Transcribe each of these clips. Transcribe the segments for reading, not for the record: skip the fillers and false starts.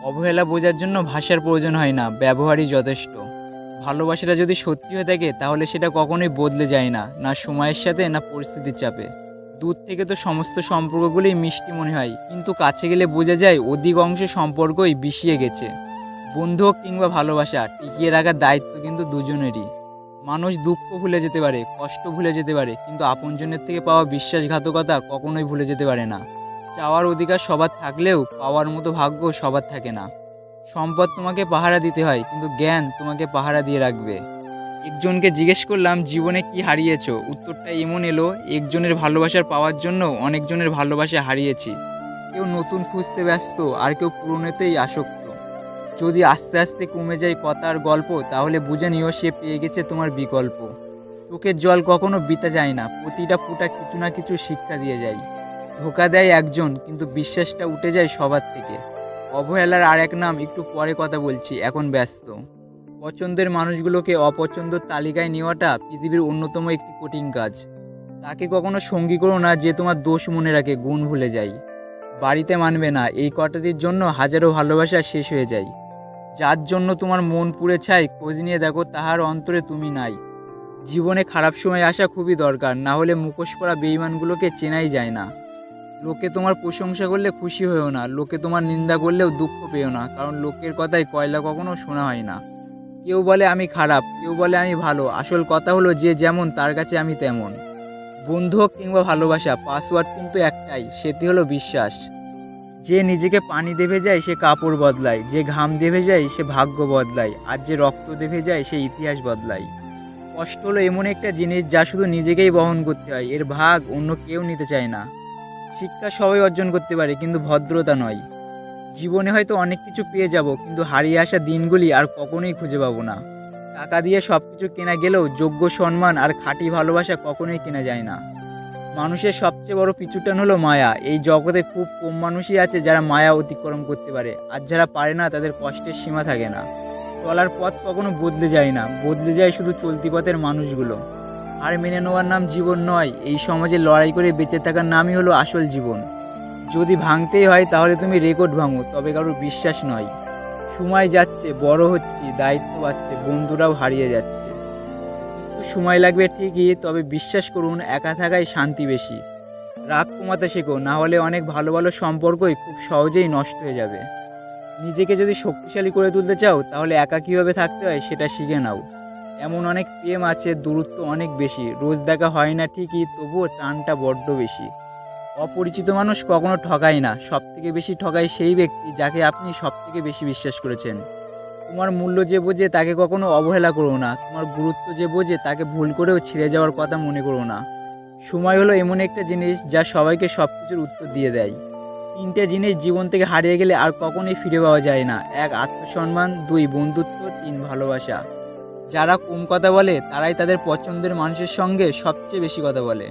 অবহেলা বোঝার জন্য ভাষার প্রয়োজন হয় না, ব্যবহারই যথেষ্ট। ভালোবাসাটা যদি সত্যি হয়ে থাকে তাহলে সেটা কখনোই বদলে যায় না, না সময়ের সাথে না পরিস্থিতির চাপে। দূর থেকে তো সমস্ত সম্পর্কগুলোই মিষ্টি মনে হয়, কিন্তু কাছে গেলে বোঝা যায় অধিকাংশ সম্পর্কই বিষিয়ে গেছে। বন্ধু হোক কিংবা ভালোবাসা, টিকিয়ে রাখার দায়িত্ব কিন্তু দুজনেরই। মানুষ দুঃখ ভুলে যেতে পারে, কষ্ট ভুলে যেতে পারে, কিন্তু আপনজনের থেকে পাওয়া বিশ্বাসঘাতকতা কখনোই ভুলে যেতে পারে না। চাওয়ার অধিকার সবার থাকলেও পাওয়ার মতো ভাগ্য সবার থাকে না। সম্পদ তোমাকে পাহারা দিতে হয়, কিন্তু জ্ঞান তোমাকে পাহারা দিয়ে রাখবে। একজনকে জিজ্ঞেস করলাম জীবনে কি হারিয়েছো, উত্তরটা এমন এলো, একজনের ভালোবাসার পাওয়ার জন্য অনেকজনের ভালোবাসা হারিয়েছি। কেউ নতুন খুঁজতে ব্যস্ত, আর কেউ পুরনোতেই আসক্ত। যদি আস্তে আস্তে কমে যায় কথার গল্প, তাহলে বুঝে নিও সে পেয়ে গেছে তোমার বিকল্প। চোখের জল কখনো বিতা যায় না, প্রতিটা ফোঁটা কিছু না কিছু শিক্ষা দিয়ে যায়। ধোকা দেয় একজন, কিন্তু বিশ্বাসটা উঠে যায় সবার থেকে। অবহেলার আর এক নাম, একটু পরে কথা বলছি, এখন ব্যস্ত। পছন্দের মানুষগুলোকে অপছন্দের তালিকায় নেওয়াটা পৃথিবীর অন্যতম একটি কঠিন কাজ। তাকে কখনো সঙ্গী করো না যে তোমার দোষ মনে রাখে, গুণ ভুলে যায়। বাড়িতে মানবে না, এই কটাদির জন্য হাজারো ভালোবাসা শেষ হয়ে যায়। যার জন্য তোমার মন পুড়ে ছাই, খোঁজ নিয়ে দেখো তাহার অন্তরে তুমি নাই। জীবনে খারাপ সময় আসা খুবই দরকার, না হলে মুখোশ পরা বেঈমানগুলোকে চেনাই যায় না। লোকে তোমার প্রশংসা করলে খুশি হয়েও না, লোকে তোমার নিন্দা করলেও দুঃখ পেও না, কারণ লোকের কথায় কয়লা কখনো শোনা হয় না। কেউ বলে আমি খারাপ, কেউ বলে আমি ভালো, আসল কথা হলো যে যেমন তার কাছে আমি তেমন। বন্ধু হোক কিংবা ভালোবাসা, পাসওয়ার্ড কিন্তু একটাই, সেটি হলো বিশ্বাস। যে নিজেকে পানি দেবে যায় সে কাপড় বদলায়, যে ঘাম দেবে যায় সে ভাগ্য বদলায়, আর যে রক্ত দেবে যায় সে ইতিহাস বদলায়। কষ্ট হলো এমন একটা জিনিস যা শুধু নিজেকেই বহন করতে হয়, এর ভাগ অন্য কেউ নিতে চায় না। শিক্ষা সবাই অর্জন করতে পারে, কিন্তু ভদ্রতা নয়। জীবনে হয়তো অনেক কিছু পেয়ে যাব, কিন্তু হারিয়ে আসা দিনগুলি আর কখনোই খুঁজে পাবো না। টাকা দিয়ে সব কিছু কেনা গেলেও যোগ্য সম্মান আর খাঁটি ভালোবাসা কখনোই কেনা যায় না। মানুষের সবচেয়ে বড় পিছুটান হলো মায়া। এই জগতে খুব কম মানুষই আছে যারা মায়া অতিক্রম করতে পারে, আর যারা পারে না তাদের কষ্টের সীমা থাকে না। চলার পথ কখনো বদলে যায় না, বদলে যায় শুধু চলতি পথের মানুষগুলো। আর মেনে নেওয়ার নাম জীবন নয়, এই সমাজে লড়াই করে বেঁচে থাকার নামই হলো আসল জীবন। যদি ভাঙতেই হয় তাহলে তুমি রেকর্ড ভাঙো, তবে কারোর বিশ্বাস নয়। সময় যাচ্ছে, বড় হচ্ছি, দায়িত্ব বাড়ছে, বন্ধুরাও হারিয়ে যাচ্ছে। একটু সময় লাগবে ঠিকই, তবে বিশ্বাস করুন একা থাকায় শান্তি বেশি। রাগ কমাতে শেখো, না হলে অনেক ভালো ভালো সম্পর্কই খুব সহজেই নষ্ট হয়ে যাবে। নিজেকে যদি শক্তিশালী করে তুলতে চাও তাহলে একা কীভাবে থাকতে হয় সেটা শিখে নাও। এমন অনেক প্রেম আছে, দূরত্ব অনেক বেশি, রোজ দেখা হয় না ঠিকই, তবুও টানটা বড্ড বেশি। অপরিচিত মানুষ কখনো ঠকায় না, সবথেকে বেশি ঠকায় সেই ব্যক্তি যাকে আপনি সবথেকে বেশি বিশ্বাস করেছেন। তোমার মূল্য যে বোঝে তাকে কখনো অবহেলা করো না, তোমার গুরুত্ব যে বোঝে তাকে ভুল করেও ছেড়ে যাওয়ার কথা মনে করো না। সময় হলো এমন একটা জিনিস যা সবাইকে সব কিছুর উত্তর দিয়ে দেয়। তিনটে জিনিস জীবন থেকে হারিয়ে গেলে আর কখনোই ফিরে পাওয়া যায় না: এক আত্মসম্মান, দুই বন্ধুত্ব, তিন ভালোবাসা। যারা কম কথা বলে তারাই তাদের পছন্দের মানুষের সঙ্গে সবচেয়ে বেশি কথা বলে।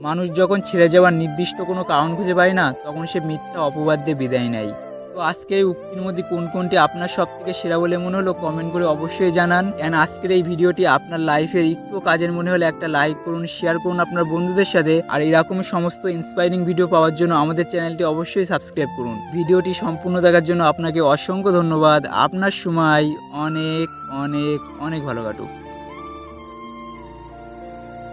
মানুষ যখন ছেড়ে যাওয়ার নির্দিষ্ট কোনো কারণ খুঁজে পায় না, তখন সে মিথ্যা অপবাদ দিয়ে বিদায় নেয়। তো আজকের এই উক্তির মধ্যে কোন কোনটি আপনার সব থেকে সেরা বলে মনে হলো কমেন্ট করে অবশ্যই জানান। অ্যান্ড আজকের এই ভিডিওটি আপনার লাইফের একটু কাজের মনে হলে একটা লাইক করুন, শেয়ার করুন আপনার বন্ধুদের সাথে। আর এরকমই সমস্ত ইন্সপায়ারিং ভিডিও পাওয়ার জন্য আমাদের চ্যানেলটি অবশ্যই সাবস্ক্রাইব করুন। ভিডিওটি সম্পূর্ণ দেখার জন্য আপনাকে অসংখ্য ধন্যবাদ। আপনার সময় অনেক অনেক অনেক ভালো কাটুক।